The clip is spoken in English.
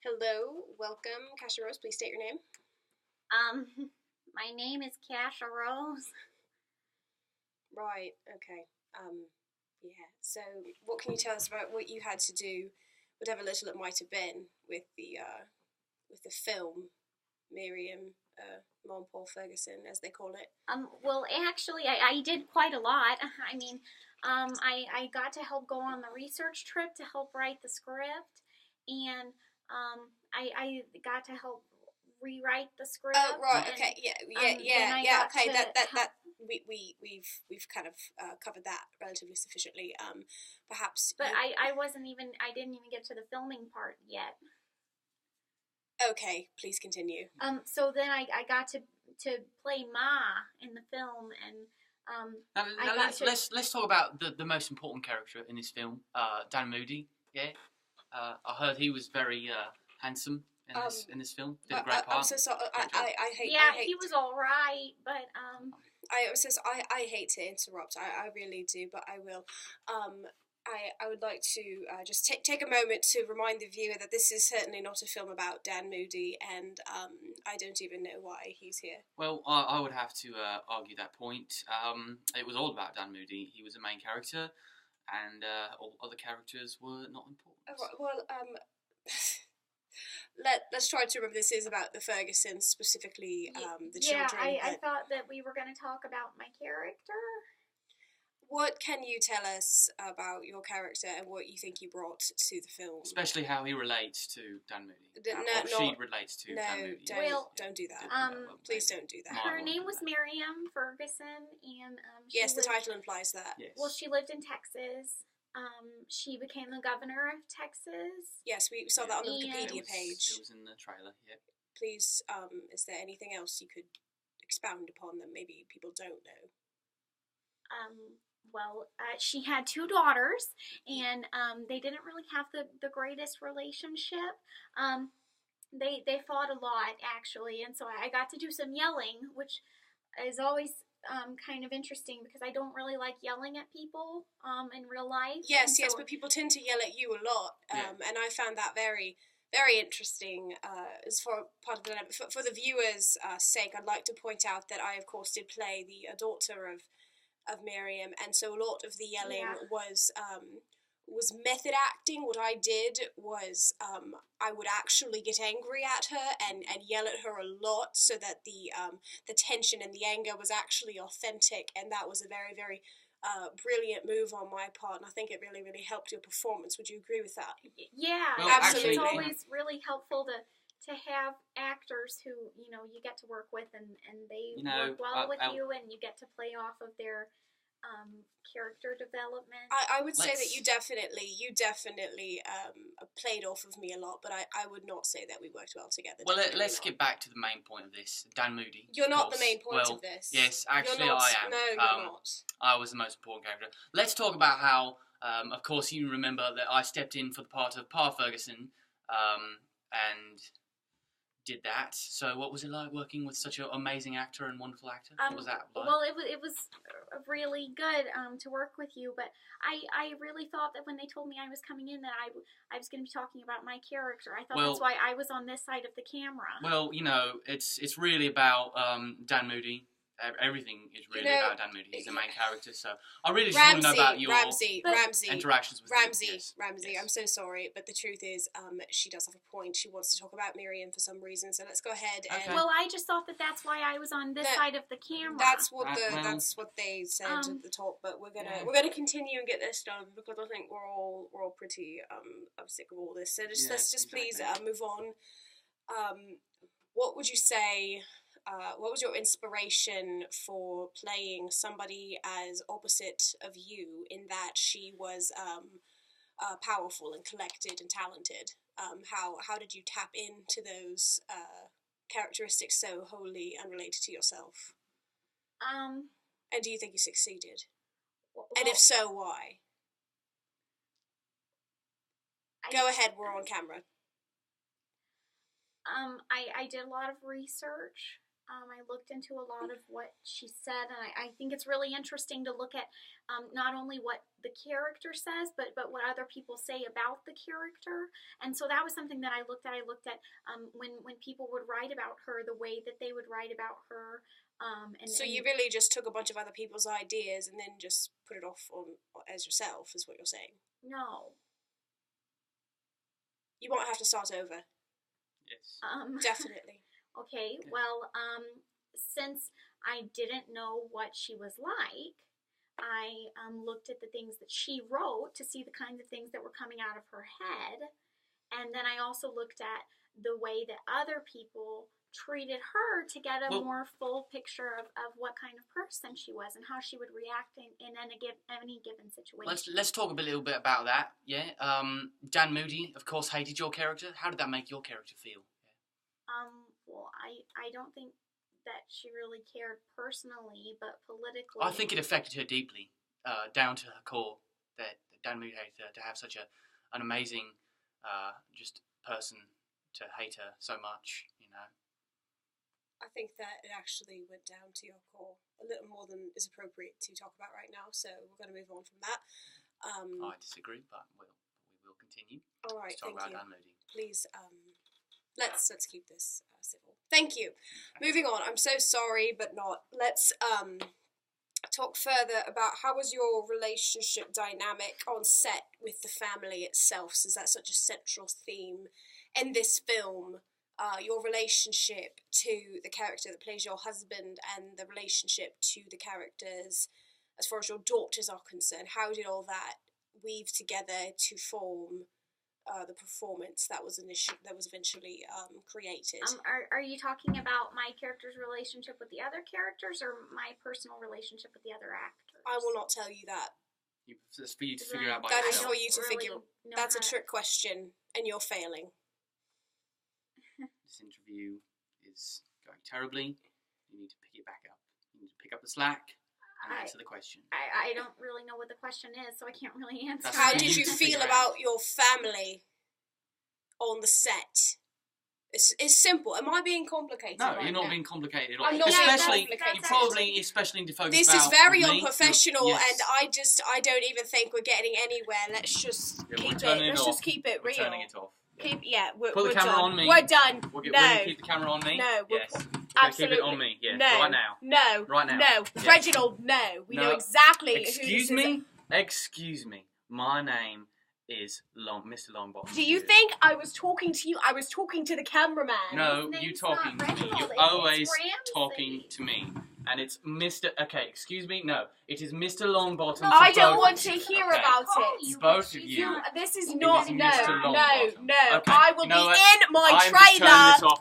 Hello, welcome, Cassia Rose. Please state your name. Um, my name is Cassia Rose. Right. Okay. Yeah. So, what can you tell us about what you had to do, whatever little it might have been, with the film, Miriam, Mom Paul Ferguson, as they call it? Well, actually, I did quite a lot. I mean, I got to help go on the research trip to help write the script, and I got to help rewrite the script. Oh, right. And, Okay. Yeah. then I Yeah. got Okay. to That we've kind of covered that relatively sufficiently. Perhaps. But I didn't even get to the filming part yet. Okay. Please continue. So then I got to play Ma in the film, and let's talk about the most important character in this film, Dan Moody. Yeah, I heard he was very handsome in this film. Did a great part. I'm so sorry. I hate. Yeah, I hate, he was all right, but I hate to interrupt. I really do, but I will. I would like to just take a moment to remind the viewer that this is certainly not a film about Dan Moody, and I don't even know why he's here. Well, I would have to argue that point. It was all about Dan Moody. He was the main character, and all other characters were not important. Well, let's try to remember this is about the Fergusons, specifically the children. I thought that we were going to talk about my character. What can you tell us about your character and what you think you brought to the film? Especially how he relates to Dan Moody. She relates to Dan Moody. Don't do that. Please don't do that. Her name was Miriam Ferguson, and yes, the title implies that. Yes. Well, she lived in Texas. She became the governor of Texas. Yes, we saw that on the Wikipedia page. It was in the trailer. Yep. Please, is there anything else you could expound upon that maybe people don't know? Well, she had two daughters, and they didn't really have the greatest relationship. They fought a lot, actually, and so I got to do some yelling, which is always kind of interesting because I don't really like yelling at people in real life. Yes, but people tend to yell at you a lot, and I found that very, very interesting. As for part of the for the viewers' sake, I'd like to point out that I, of course, did play the daughter of Miriam, and so a lot of the yelling was method acting. What I did was I would actually get angry at her and yell at her a lot, so that the tension and the anger was actually authentic, and that was a very, very brilliant move on my part, and I think it really, really helped your performance. Would you agree with that? Yeah, well, absolutely. It's always really helpful to have actors who you get to work with, and they work well with you, and you get to play off of their character development. I would say that you definitely played off of me a lot, but I would not say that we worked well together. Well, let's get back to the main point of this. Dan Moody. You're not the main point of this. Yes, actually I am. No, you're not. I was the most important character. Let's talk about how, of course, you remember that I stepped in for the part of Pa Ferguson, and did that. So what was it like working with such an amazing actor and wonderful actor? What was that like? Well, it was really good to work with you, but I really thought that when they told me I was coming in that I was going to be talking about my character. I thought that's why I was on this side of the camera. Well, it's really about Dan Moody. Everything is really about Dan Moody. He's the main character, so I really just want to know about your interactions with him. Ramsey. I'm so sorry, but the truth is, she does have a point. She wants to talk about Miriam for some reason, so let's go ahead. Okay. And well, I just thought that's why I was on this side of the camera. That's what they said at the top. But we're gonna continue and get this done because I think we're all pretty sick of all this. So let's please move on. What would you say? What was your inspiration for playing somebody as opposite of you in that she was powerful and collected and talented? How did you tap into those characteristics so wholly unrelated to yourself? And do you think you succeeded? And if so, why? Go ahead, we're on camera. I did a lot of research. I looked into a lot of what she said, and I think it's really interesting to look at not only what the character says, but what other people say about the character. And so that was something that I looked at. I looked at when people would write about her, the way that they would write about her. So you really just took a bunch of other people's ideas and then just put it off on as yourself, is what you're saying? No. You might have to start over. Yes. Definitely. Okay, well, since I didn't know what she was like, I looked at the things that she wrote to see the kinds of things that were coming out of her head, and then I also looked at the way that other people treated her to get a more full picture of what kind of person she was and how she would react in any given situation. Let's talk a little bit about that, yeah? Dan Moody, of course, hated your character. How did that make your character feel? Well, I don't think that she really cared personally, but politically... I think it affected her deeply, down to her core, that Dan Moody hated her, to have such an amazing just person to hate her so much, you know. I think that it actually went down to your core a little more than is appropriate to talk about right now, so we're going to move on from that. I disagree, but we will continue. All right, to talk about thank you. Dan Moody. Please, let's keep this civil. Thank you. Moving on. I'm so sorry, but not. Let's talk further about how was your relationship dynamic on set with the family itself, since that's such a central theme in this film. Your relationship to the character that plays your husband and the relationship to the characters as far as your daughters are concerned. How did all that weave together to form the performance that was eventually created? Are you talking about my character's relationship with the other characters or my personal relationship with the other actors? I will not tell you that. That's for you to figure out by That yourself. is for you to figure. That's a trick question, and you're failing. This interview is going terribly. You need to pick it back up. You need to pick up the slack and answer the question. I don't really know what the question is, so I can't really answer. How did you feel about your family on the set? It's simple. Am I being complicated? No, you're not being complicated at all. I'm not especially, being complicated. you probably especially to focus. This is very me. unprofessional, Yes. and I don't even think we're getting anywhere. Let's just keep it. Let's just keep it real. We're turning it off. Put the camera on me. We're done. We're going to keep the camera on me. No, yes. absolutely. Keep it on me. Yeah. No. Right now. No. Right now. No. Yes. Reginald. No. We know exactly. Excuse me. Excuse me. My name is Mr. Longbottom. Do you think I was talking to you? I was talking to the cameraman. No, you talking to me. You're always talking to me. And it's Mr. Okay, excuse me. No, it is Mr. Longbottom. I don't want to hear about it. Both of you. This is not. It is No. Mr. No. Longbottom. No. Okay, I will you know be what? in my I'm just turning trailer. this off.